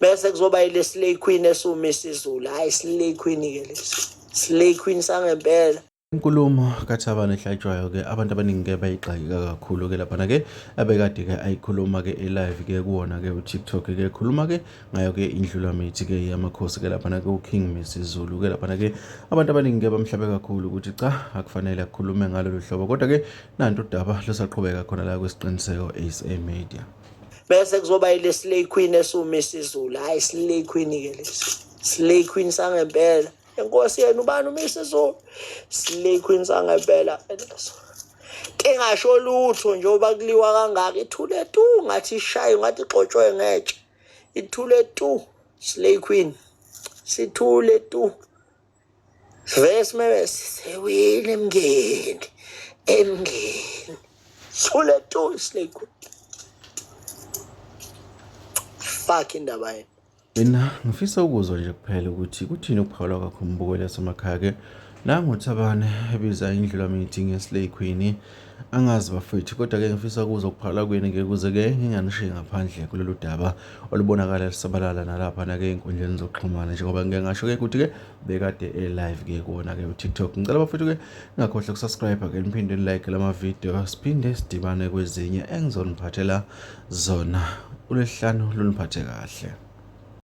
bese kuzoba ile Slay Queen esumisa izulu. Hayi Slay Queen ke lesi. Slay Queen sangempela. Inkulumo kaThabane ehlatshwayo ke abantu abaningi ke bayigxeka kakhulu ke lapha ke abekade ke ayikhuluma ke live ke kuwona ke uTikTok ke ekhuluma ke ngayo ke indlulamithi ke yamakhosi ke lapha ke uKing Mesizulu ke lapha ke abantu abaningi ke bamhlabe kakhulu ukuthi cha akufanele akhulume ngalolu hlobo kodwa ke nanto udaba losaqhubeka khona la kwesiqiniseko SA Media. Bese kuzoba ile Slay Queen esumisa izulu. Hayi Slay Queen ke lesi. Slay Queen sangempela. Enkosi yena ubani umisa izulu. Slay Queen sangempela leso. Kengasho lutho njengoba kuliwa kangaka ithule tu ngathi ishaye ngathi ixotshwe ngetshe. Ithule tu Slay Queen. Sithule tu. Vese mebe sewile emngeni. Emngeni. Thule tu Slay Queen. Fuck indaba yena. Mina ngifisa ukuzwa nje kuphela ukuthi kuthini ukuphawula kwakho umbukelo yasemakhaya ke nangoThabane ebiza indlulamithi ngeSlay Queen angazi bafethu kodwa ke ngifisa ukuzwa ukuphawula kwenu ke kuze ke nginganishiye ngaphandle kulolu daba olubonakala lisabalala nalapha na ke inkundleni zokuxhumana njengoba ngeke ngasho ke ukuthi ke bekade live ke kuona ke uTikTok. Ngicela bafethu ke ngakhohle ukusubscribe ke niphinde like lama video siphinde sidibane kwezinye engizoniphathela zona uLesihlanu luniphathe kahle.